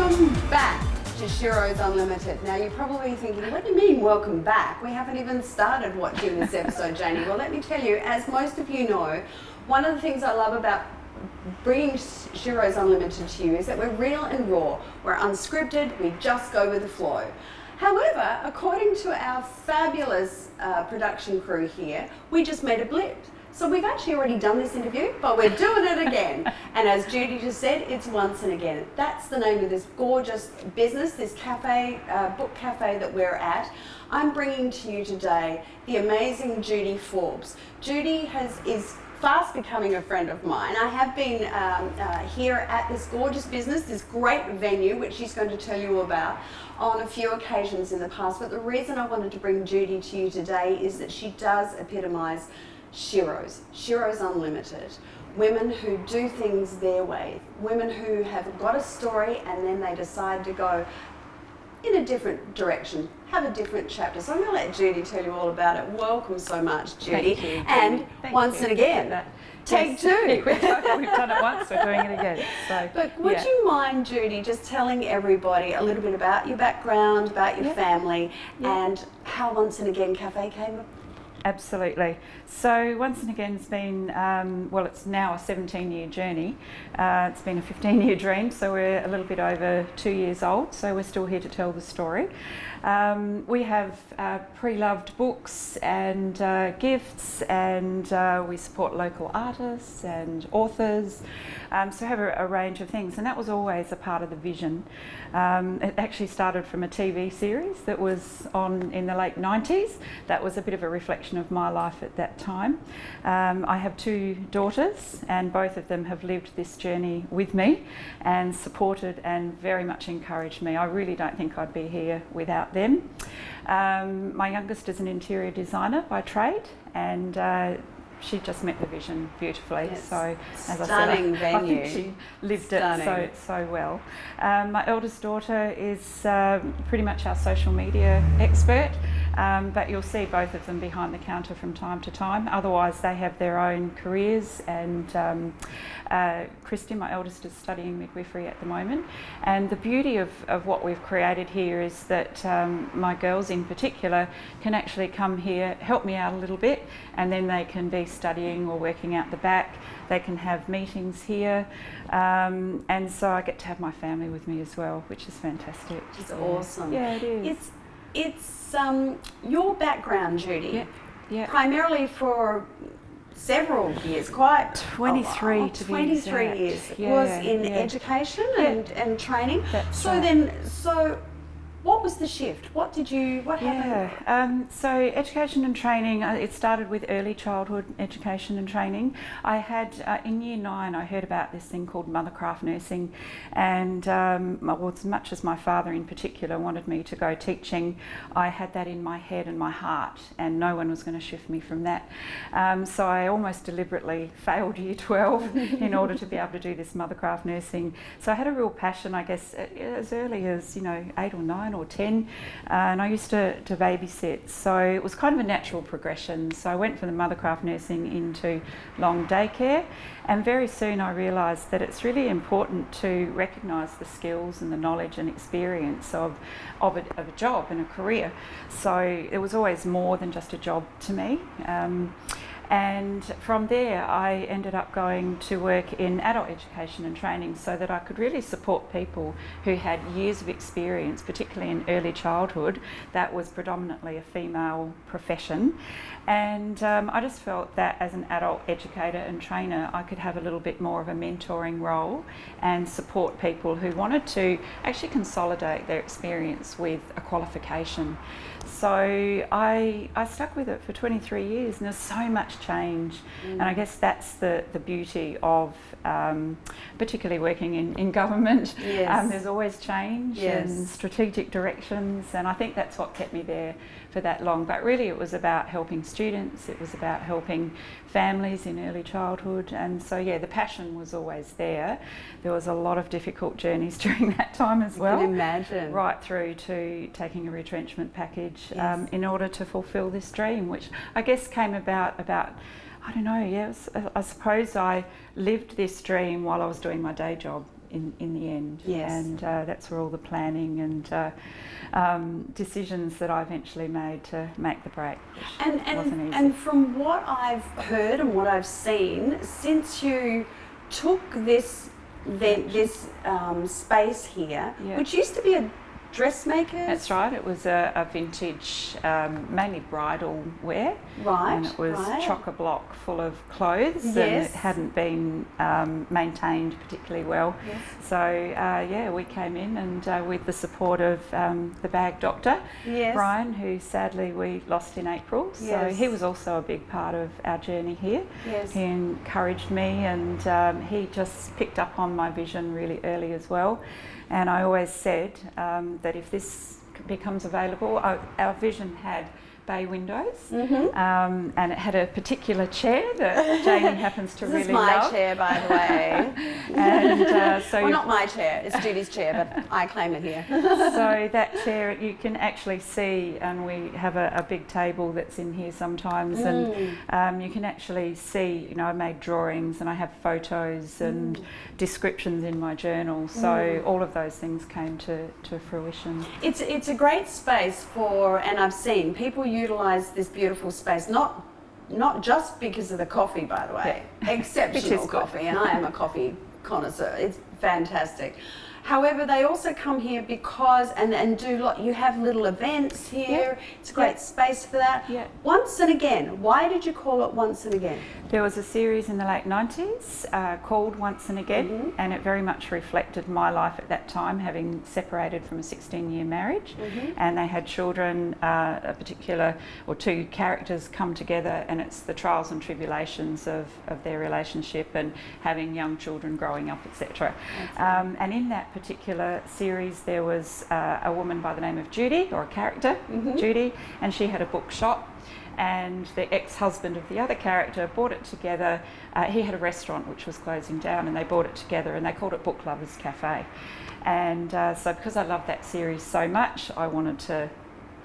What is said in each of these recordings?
Welcome back to Sheroes Unlimited. Now you're probably thinking, what do you mean welcome back? We haven't even started watching this episode, Jaynie. Well, let me tell you, as most of you know, one of the things I love about bringing Sheroes Unlimited to you is that we're real and raw. We're unscripted, we just go with the flow. However, according to our fabulous production crew here, we just made a blip. So we've actually already done this interview, but we're doing it again. And as Judy just said, it's once and again. That's the name of this gorgeous business, this cafe, book cafe that we're at. I'm bringing to you today the amazing Judy Forbes. Judy is fast becoming a friend of mine. I have been here at this gorgeous business, this great venue, which she's going to tell you about on a few occasions in the past. But the reason I wanted to bring Judy to you today is that she does epitomise Sheroes, Sheroes Unlimited. Women who do things their way, women who have got a story and then they decide to go in a different direction, have a different chapter. So I'm going to let Judy tell you all about it. Welcome so much, Judy. Thank you. And Thank once you. and again, take two. We've done it once, we're doing it again. So, But would you mind, Judy, just telling everybody a little bit about your background, about your family, and how Once and Again Cafe came up? Absolutely. So Once and Again's been, well, it's now a 17-year journey. It's been a 15-year dream, so we're a little bit over 2 years old, so we're still here to tell the story. We have pre-loved books and gifts, and we support local artists and authors, so have a range of things, and that was always a part of the vision. It actually started from a TV series that was on in the late 90s. That was a bit of a reflection of my life at that time. I have two daughters, and both of them have lived this journey with me and supported and very much encouraged me. I really don't think I'd be here without them. My youngest is an interior designer by trade, and she just met the vision beautifully. Yes. So, as Stunning I said, venue. I think she lived Stunning. it so well. My eldest daughter is pretty much our social media expert, but you'll see both of them behind the counter from time to time. Otherwise, they have their own careers, and Christy, my eldest, is studying midwifery at the moment. And the beauty of what we've created here is that my girls in particular can actually come here, help me out a little bit, and then they can be studying or working out the back. They can have meetings here, and so I get to have my family with me as well, which is fantastic. It's awesome. Yeah, it is. It's your background, Judy, Yeah. primarily for several years, quite 23 to be 23 exact. years. It Yeah, was in yeah. education and training. That's so right. so what was the shift? What happened? Yeah, so education and training, it started with early childhood education and training. I had, in year 9, I heard about this thing called mothercraft nursing, and well, as much as my father in particular wanted me to go teaching, I had that in my head and my heart, and no one was going to shift me from that. So I almost deliberately failed year 12 in order to be able to do this mothercraft nursing. So I had a real passion, I guess, as early as, 8 or 9 or 10, and I used to babysit, so it was kind of a natural progression. So I went from the mothercraft nursing into long daycare, and very soon I realised that it's really important to recognise the skills and the knowledge and experience of a job and a career. So it was always more than just a job to me. And from there, I ended up going to work in adult education and training so that I could really support people who had years of experience, particularly in early childhood. That was predominantly a female profession. And I just felt that as an adult educator and trainer, I could have a little bit more of a mentoring role and support people who wanted to actually consolidate their experience with a qualification. So I stuck with it for 23 years, and there's so much change. And I guess that's the beauty of particularly working in government. Yes. There's always change and strategic directions, and I think that's what kept me there for that long. But really it was about helping students, it was about helping families in early childhood, and so the passion was always there. There was a lot of difficult journeys during that time as well. I can imagine. Right through to taking a retrenchment package in order to fulfil this dream, which I guess came about I don't know, I suppose I lived this dream while I was doing my day job. in the end. Yes. And that's where all the planning and decisions that I eventually made to make the break, which wasn't easy. And from what I've heard and what I've seen, since you took this space here, Yeah. which used to be a dressmaker. That's right. It was a vintage, mainly bridal wear. Right. And it was right. chock-a-block full of clothes, Yes. and it hadn't been maintained particularly well. Yes. So we came in and with the support of the bag doctor, Yes. Brian, who sadly we lost in April. So Yes. he was also a big part of our journey here. Yes. He encouraged me, and he just picked up on my vision really early as well. And I always said that if this becomes available, our vision had bay windows, and it had a particular chair that Jaynie happens to This really is my love. chair, by the way. And Well, not my chair, it's Judy's chair, but I claim it here. so that chair you can actually see, and we have a big table that's in here sometimes, and you can actually see, I made drawings and I have photos and descriptions in my journal, so all of those things came to fruition. It's a great space for, and I've seen people utilise this beautiful space, not just because of the coffee, by the way, exceptional coffee, and I am a coffee connoisseur. It's fantastic. However, they also come here because and do you have little events here. Yeah. It's a great space for that. Yeah. Once and Again. Why did you call it Once and Again? There was a series in the late 90s called Once and Again, and it very much reflected my life at that time, having separated from a 16-year marriage, and they had children, a particular or two characters come together, and it's the trials and tribulations of their relationship and having young children growing up, etc. And in that particular series there was a woman by the name of Judy, or a character, Judy, and she had a bookshop. And the ex-husband of the other character brought it together. He had a restaurant which was closing down, and they brought it together and they called it Book Lovers Cafe. And so because I loved that series so much, I wanted to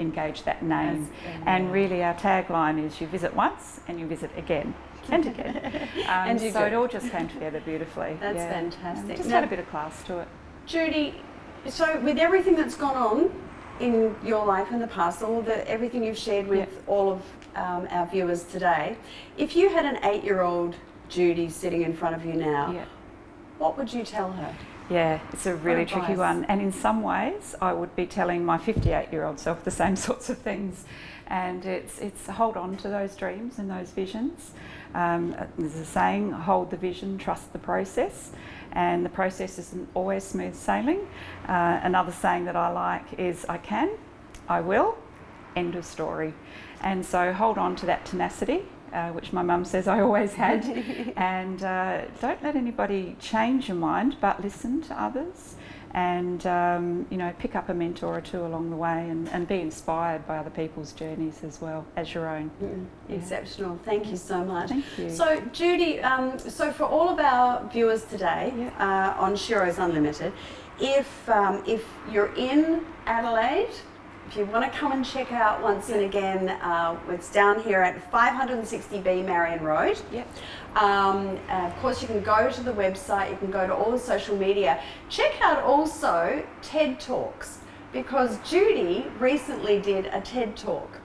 engage that name. And really our tagline is, you visit once and you visit again. And again. And so it all just came together beautifully. That's fantastic. Just had a bit of class to it. Judy, so with everything that's gone on in your life in the past, everything you've shared with all of our viewers today, if you had an 8-year-old Judy sitting in front of you now, what would you tell her? Yeah, it's a really tricky advice? one. And in some ways, I would be telling my 58-year-old self the same sorts of things. And it's hold on to those dreams and those visions. There's a saying, hold the vision, trust the process. And the process isn't always smooth sailing. Another saying that I like is, I can, I will, end of story. And so hold on to that tenacity, which my mum says I always had. And don't let anybody change your mind, but listen to others. And pick up a mentor or two along the way, and be inspired by other people's journeys as well as your own. Exceptional. Thank you so much. Thank you. So Judy, so for all of our viewers today on Sheroes Unlimited, if you're in Adelaide, if you want to come and check out Once and Again, it's down here at 560B Marion Road. Yep. Of course, you can go to the website, you can go to all the social media. Check out also TED Talks, because Judy recently did a TED Talk.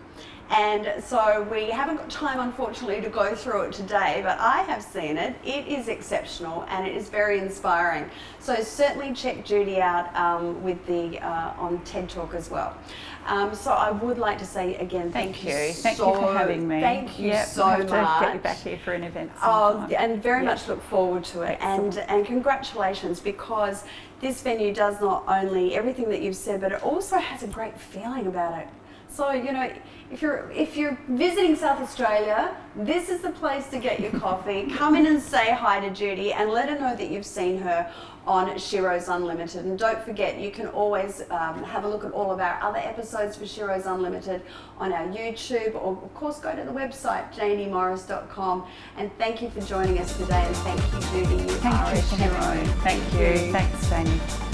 And so we haven't got time, unfortunately, to go through it today, but I have seen it. It is exceptional and it is very inspiring. So certainly check Judy out with on TED Talk as well. So I would like to say again, thank you. Thank you for having me. Thank you so I'll much. have to get you back here for an event sometime. And very much look forward to it. And congratulations, because this venue does not only everything that you've said, but it also has a great feeling about it. So, if you're visiting South Australia, this is the place to get your coffee. Come in and say hi to Judy and let her know that you've seen her on Sheroes Unlimited. And don't forget, you can always have a look at all of our other episodes for Sheroes Unlimited on our YouTube, or of course go to the website jayniemorris.com. And thank you for joining us today, and thank you, Judy. Thank you for having me. Thank you. Thanks, Jaynie.